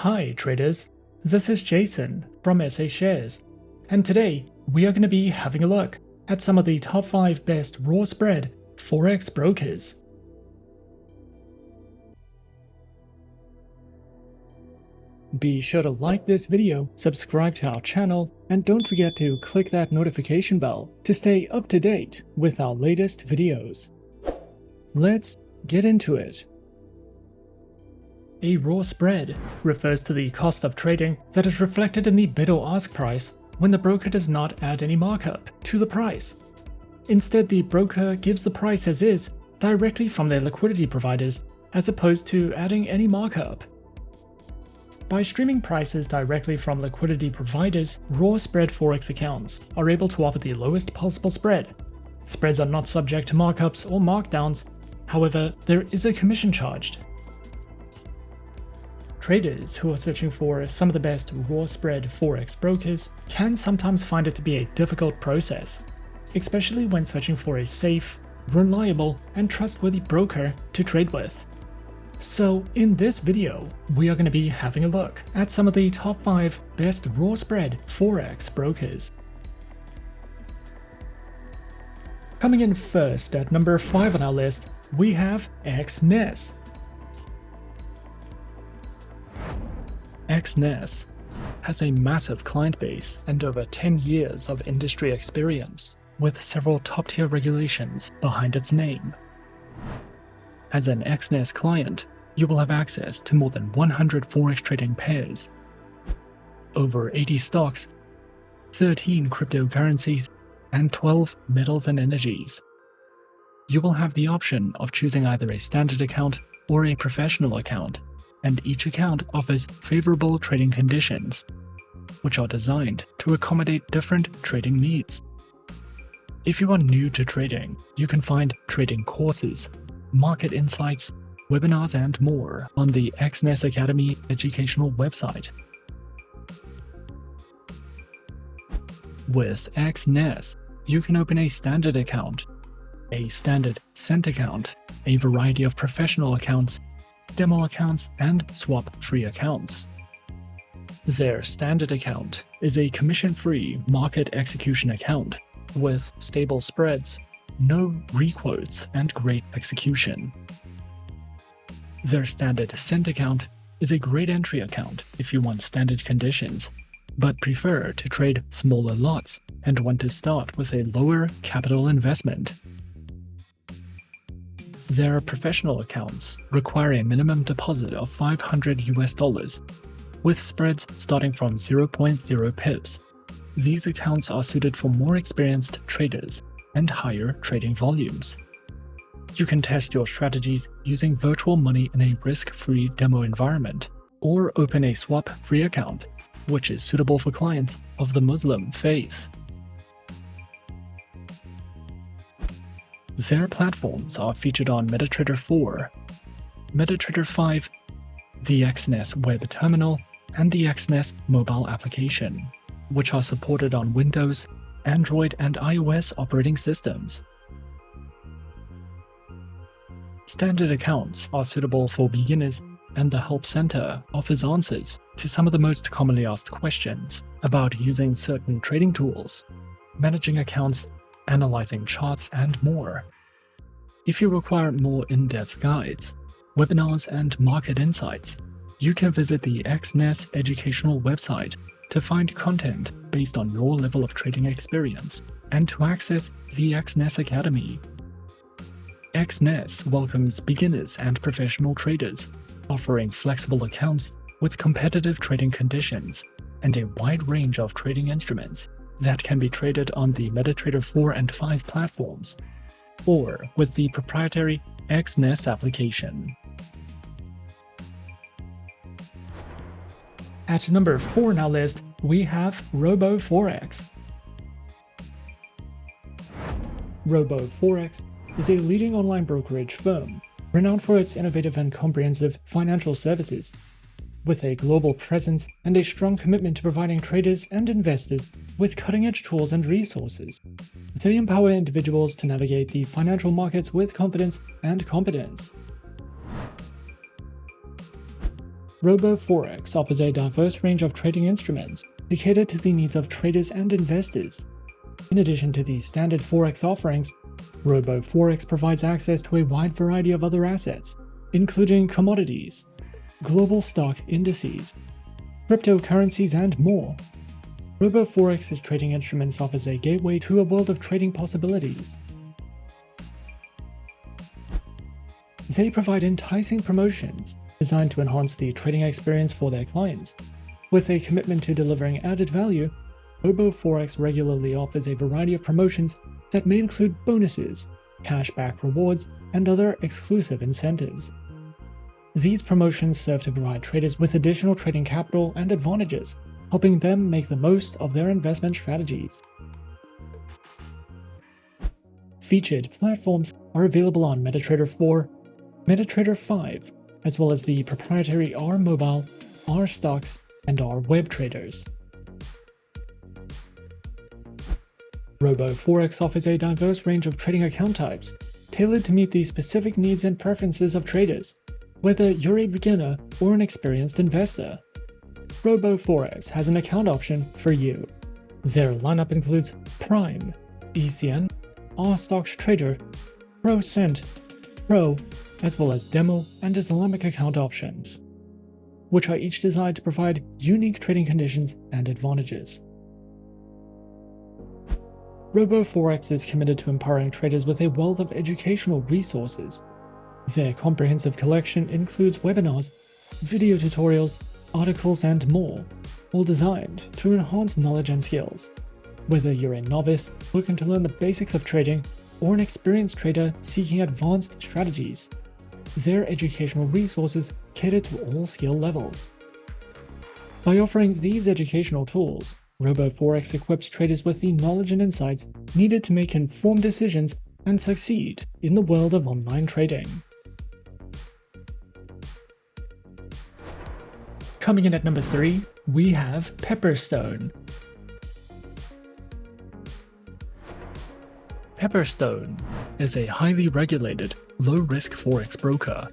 Hi traders, this is Jason from SA Shares, and today we are going to be having a look at some of the top 5 best raw spread Forex brokers. Be sure to like this video, subscribe to our channel, and don't forget to click that notification bell to stay up to date with our latest videos. Let's get into it. A raw spread refers to the cost of trading that is reflected in the bid or ask price when the broker does not add any markup to the price. Instead, the broker gives the price as is directly from their liquidity providers as opposed to adding any markup. By streaming prices directly from liquidity providers, raw spread Forex accounts are able to offer the lowest possible spread. Spreads are not subject to markups or markdowns, however, there is a commission charged. Traders who are searching for some of the best raw spread Forex brokers can sometimes find it to be a difficult process, especially when searching for a safe, reliable, and trustworthy broker to trade with. So in this video, we are going to be having a look at some of the top 5 best raw spread Forex brokers. Coming in first at number 5 on our list, we have Exness. Exness has a massive client base and over 10 years of industry experience, with several top-tier regulations behind its name. As an Exness client, you will have access to more than 100 Forex trading pairs, over 80 stocks, 13 cryptocurrencies, and 12 metals and energies. You will have the option of choosing either a standard account or a professional account, and each account offers favorable trading conditions, which are designed to accommodate different trading needs. If you are new to trading, you can find trading courses, market insights, webinars, and more on the Exness Academy educational website. With Exness, you can open a standard account, a standard cent account, a variety of professional accounts, demo accounts, and swap-free accounts. Their standard account is a commission-free market execution account with stable spreads, no requotes, and great execution. Their standard cent account is a great entry account if you want standard conditions, but prefer to trade smaller lots and want to start with a lower capital investment. Their professional accounts require a minimum deposit of $500 with spreads starting from 0.0 pips. These accounts are suited for more experienced traders and higher trading volumes. You can test your strategies using virtual money in a risk-free demo environment, or open a swap-free account, which is suitable for clients of the Muslim faith. Their platforms are featured on MetaTrader 4, MetaTrader 5, the Exness web terminal, and the Exness mobile application, which are supported on Windows, Android, and iOS operating systems. Standard accounts are suitable for beginners, and the Help Center offers answers to some of the most commonly asked questions about using certain trading tools, managing accounts, analyzing charts, and more. If you require more in-depth guides, webinars, and market insights, you can visit the Exness educational website to find content based on your level of trading experience and to access the Exness Academy. Exness welcomes beginners and professional traders, offering flexible accounts with competitive trading conditions and a wide range of trading instruments that can be traded on the MetaTrader 4 and 5 platforms, or with the proprietary Exness application. At number 4 on our list, we have RoboForex. RoboForex is a leading online brokerage firm renowned for its innovative and comprehensive financial services. With a global presence and a strong commitment to providing traders and investors with cutting-edge tools and resources, they empower individuals to navigate the financial markets with confidence and competence. RoboForex offers a diverse range of trading instruments to cater to the needs of traders and investors. In addition to the standard Forex offerings, RoboForex provides access to a wide variety of other assets, including commodities, global stock indices, cryptocurrencies, and more. RoboForex's trading instruments offers a gateway to a world of trading possibilities. They provide enticing promotions designed to enhance the trading experience for their clients. With a commitment to delivering added value, RoboForex regularly offers a variety of promotions that may include bonuses, cashback rewards, and other exclusive incentives. These promotions serve to provide traders with additional trading capital and advantages, helping them make the most of their investment strategies. Featured platforms are available on MetaTrader 4, MetaTrader 5, as well as the proprietary R Mobile, R Stocks, and R Web traders. RoboForex offers a diverse range of trading account types, tailored to meet the specific needs and preferences of traders, whether you're a beginner or an experienced investor. RoboForex has an account option for you. Their lineup includes Prime, ECN, R Stocks Trader, Pro Cent, Pro, as well as Demo and Islamic account options, which are each designed to provide unique trading conditions and advantages. RoboForex is committed to empowering traders with a wealth of educational resources. Their comprehensive collection includes webinars, video tutorials, articles, and more, all designed to enhance knowledge and skills. Whether you're a novice looking to learn the basics of trading or an experienced trader seeking advanced strategies, their educational resources cater to all skill levels. By offering these educational tools, RoboForex equips traders with the knowledge and insights needed to make informed decisions and succeed in the world of online trading. Coming in at number 3, we have Pepperstone. Pepperstone is a highly regulated, low-risk Forex broker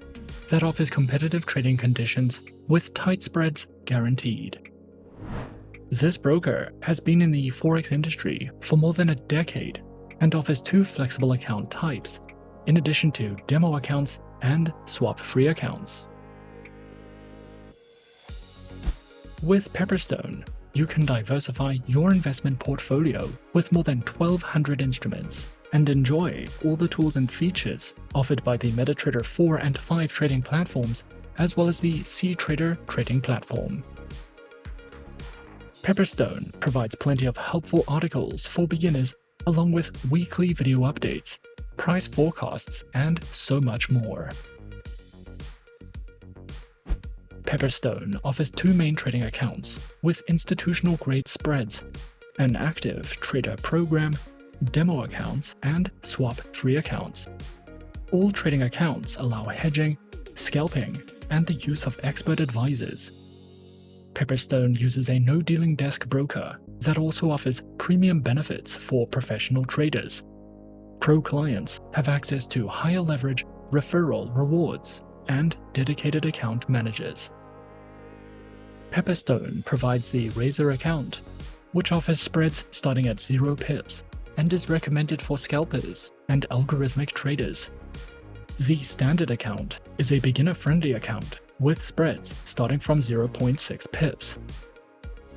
that offers competitive trading conditions with tight spreads guaranteed. This broker has been in the Forex industry for more than a decade and offers 2 flexible account types, in addition to demo accounts and swap-free accounts. With Pepperstone, you can diversify your investment portfolio with more than 1,200 instruments and enjoy all the tools and features offered by the MetaTrader 4 and 5 trading platforms, as well as the CTrader trading platform. Pepperstone provides plenty of helpful articles for beginners, along with weekly video updates, price forecasts, and so much more. Pepperstone offers 2 main trading accounts with institutional-grade spreads, an active trader program, demo accounts, and swap-free accounts. All trading accounts allow hedging, scalping, and the use of expert advisors. Pepperstone uses a no-dealing desk broker that also offers premium benefits for professional traders. Pro clients have access to higher leverage, referral rewards, and dedicated account managers. Pepperstone provides the Razor account, which offers spreads starting at 0 pips and is recommended for scalpers and algorithmic traders. The Standard account is a beginner-friendly account with spreads starting from 0.6 pips.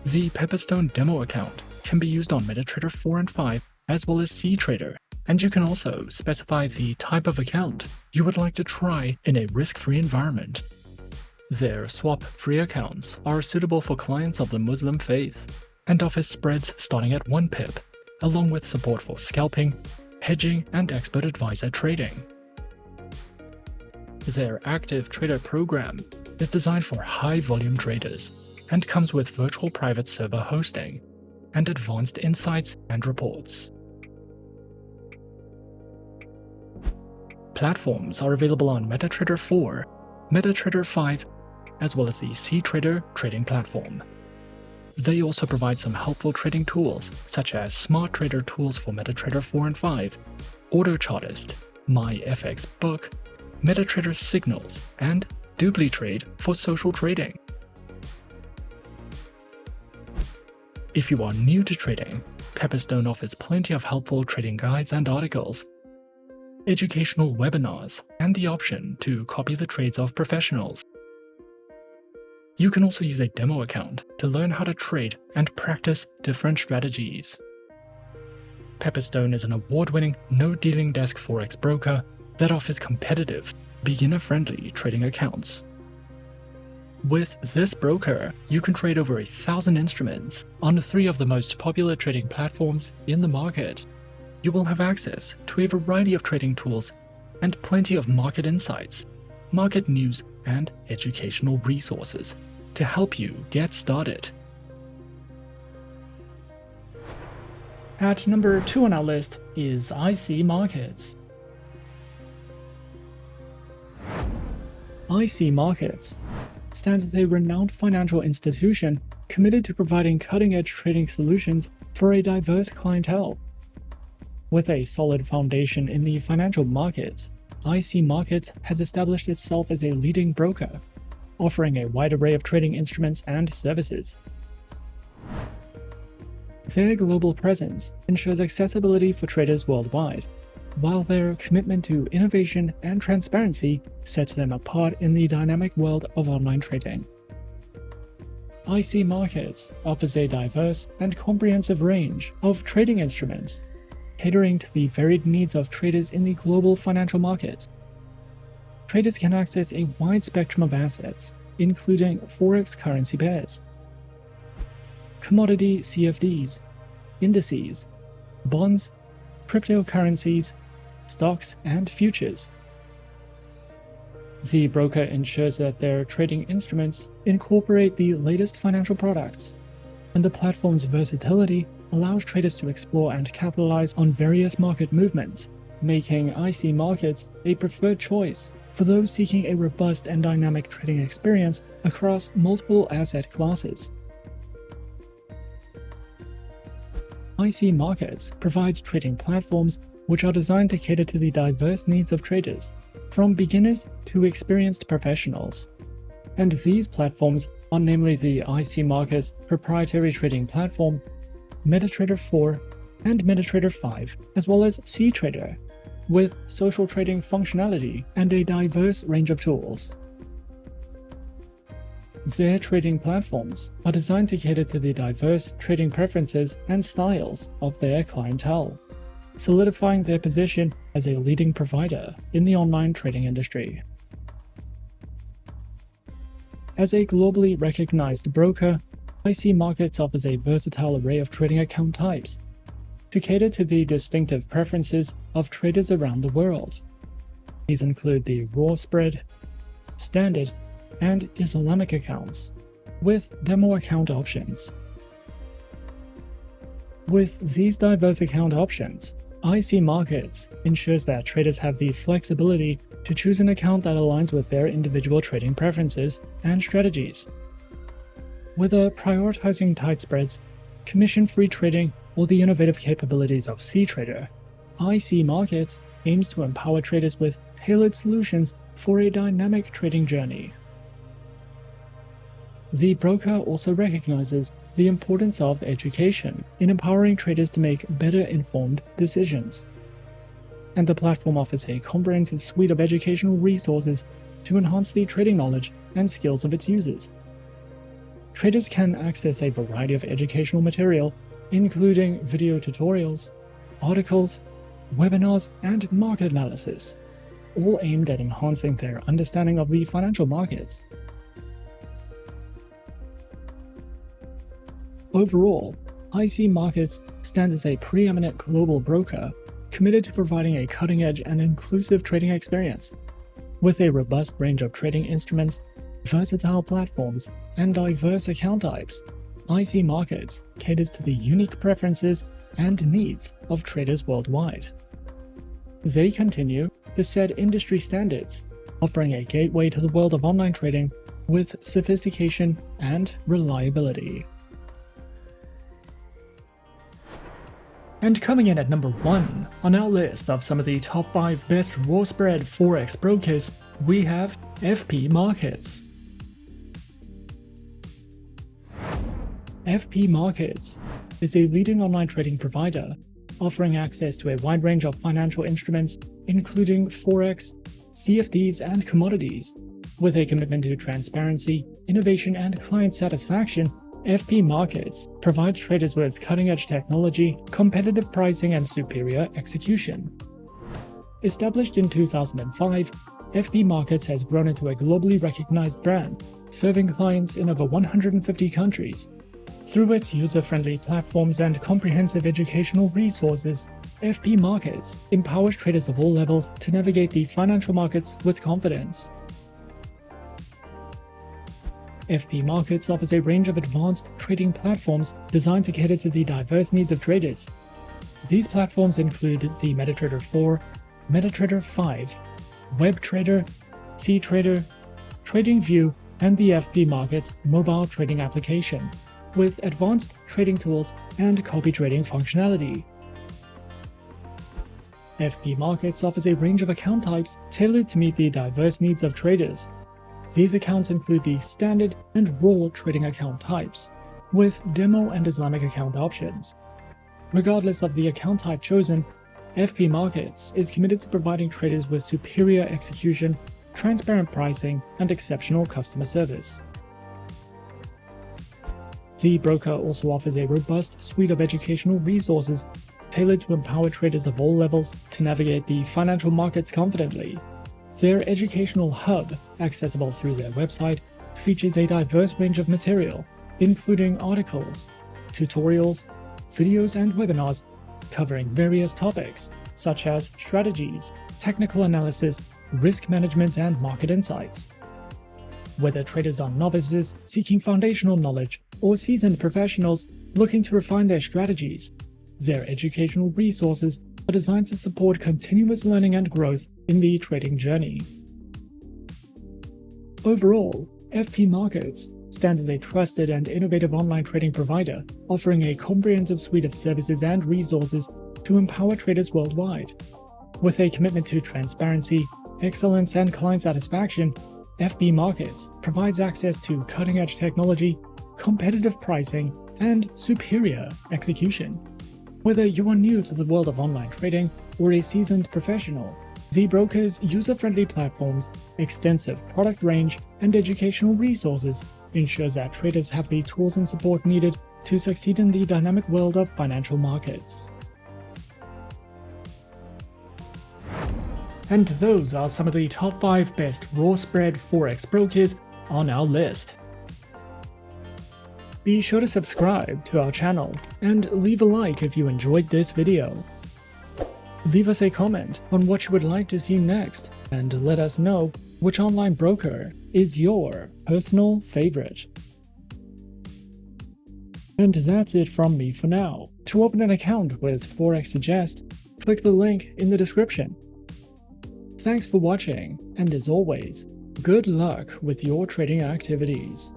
The Pepperstone Demo account can be used on MetaTrader 4 and 5 as well as CTrader, and you can also specify the type of account you would like to try in a risk-free environment. Their swap-free accounts are suitable for clients of the Muslim faith and offer spreads starting at 1 pip, along with support for scalping, hedging, and expert advisor trading. Their active trader program is designed for high-volume traders and comes with virtual private server hosting and advanced insights and reports. Platforms are available on MetaTrader 4, MetaTrader 5, as well as the CTrader trading platform. They also provide some helpful trading tools such as Smart Trader tools for MetaTrader 4 and 5, AutoChartist, MyFX Book, MetaTrader Signals, and DupliTrade for social trading. If you are new to trading, Pepperstone offers plenty of helpful trading guides and articles, educational webinars, and the option to copy the trades of professionals. You can also use a demo account to learn how to trade and practice different strategies. Pepperstone is an award-winning, no-dealing desk Forex broker that offers competitive, beginner-friendly trading accounts. With this broker, you can trade over 1,000 instruments on 3 of the most popular trading platforms in the market. You will have access to a variety of trading tools and plenty of market insights, market news, and educational resources to help you get started. At number 2 on our list is IC Markets. IC Markets stands as a renowned financial institution committed to providing cutting-edge trading solutions for a diverse clientele. With a solid foundation in the financial markets, IC Markets has established itself as a leading broker, offering a wide array of trading instruments and services. Their global presence ensures accessibility for traders worldwide, while their commitment to innovation and transparency sets them apart in the dynamic world of online trading. IC Markets offers a diverse and comprehensive range of trading instruments, catering to the varied needs of traders in the global financial markets. Traders can access a wide spectrum of assets, including Forex currency pairs, commodity CFDs, indices, bonds, cryptocurrencies, stocks, and futures. The broker ensures that their trading instruments incorporate the latest financial products, and the platform's versatility allows traders to explore and capitalize on various market movements, making IC Markets a preferred choice for those seeking a robust and dynamic trading experience across multiple asset classes. IC Markets provides trading platforms which are designed to cater to the diverse needs of traders, from beginners to experienced professionals. And these platforms are namely the IC Markets proprietary trading platform, MetaTrader 4, and MetaTrader 5, as well as CTrader, with social trading functionality and a diverse range of tools. Their trading platforms are designed to cater to the diverse trading preferences and styles of their clientele, solidifying their position as a leading provider in the online trading industry. As a globally recognized broker, IC Markets offers a versatile array of trading account types to cater to the distinctive preferences of traders around the world. These include the raw spread, standard, and Islamic accounts, with demo account options. With these diverse account options, IC Markets ensures that traders have the flexibility to choose an account that aligns with their individual trading preferences and strategies. Whether prioritizing tight spreads, commission-free trading, or the innovative capabilities of CTrader, IC Markets aims to empower traders with tailored solutions for a dynamic trading journey. The broker also recognizes the importance of education in empowering traders to make better informed decisions. And the platform offers a comprehensive suite of educational resources to enhance the trading knowledge and skills of its users. Traders can access a variety of educational material, including video tutorials, articles, webinars, and market analysis, all aimed at enhancing their understanding of the financial markets. Overall, IC Markets stands as a preeminent global broker committed to providing a cutting-edge and inclusive trading experience. With a robust range of trading instruments, versatile platforms, and diverse account types, IC Markets caters to the unique preferences and needs of traders worldwide. They continue to set industry standards, offering a gateway to the world of online trading with sophistication and reliability. And coming in at number 1 on our list of some of the top 5 best raw spread Forex brokers, we have FP Markets. FP Markets is a leading online trading provider offering access to a wide range of financial instruments, including Forex, CFDs, and commodities. With a commitment to transparency, innovation, and client satisfaction, FP Markets provides traders with cutting-edge technology, competitive pricing, and superior execution. Established in 2005, FP Markets has grown into a globally recognized brand, serving clients in over 150 countries. Through its user-friendly platforms and comprehensive educational resources, FP Markets empowers traders of all levels to navigate the financial markets with confidence. FP Markets offers a range of advanced trading platforms designed to cater to the diverse needs of traders. These platforms include the MetaTrader 4, MetaTrader 5, WebTrader, CTrader, TradingView, and the FP Markets mobile trading application, with advanced trading tools and copy trading functionality. FP Markets offers a range of account types tailored to meet the diverse needs of traders. These accounts include the standard and raw trading account types, with demo and Islamic account options. Regardless of the account type chosen, FP Markets is committed to providing traders with superior execution, transparent pricing, and exceptional customer service. The broker also offers a robust suite of educational resources tailored to empower traders of all levels to navigate the financial markets confidently. Their educational hub, accessible through their website, features a diverse range of material, including articles, tutorials, videos, and webinars covering various topics such as strategies, technical analysis, risk management, and market insights. Whether traders are novices seeking foundational knowledge or seasoned professionals looking to refine their strategies, their educational resources are designed to support continuous learning and growth in the trading journey. Overall, FP Markets stands as a trusted and innovative online trading provider, offering a comprehensive suite of services and resources to empower traders worldwide. With a commitment to transparency, excellence, and client satisfaction, FP Markets provides access to cutting-edge technology, competitive pricing, and superior execution. Whether you are new to the world of online trading or a seasoned professional, the broker's user-friendly platforms, extensive product range, and educational resources ensures that traders have the tools and support needed to succeed in the dynamic world of financial markets. And those are some of the top 5 best raw spread Forex brokers on our list. Be sure to subscribe to our channel and leave a like if you enjoyed this video. Leave us a comment on what you would like to see next, and let us know which online broker is your personal favorite. And that's it from me for now. To open an account with Forexsuggest, click the link in the description. Thanks for watching, and as always, good luck with your trading activities.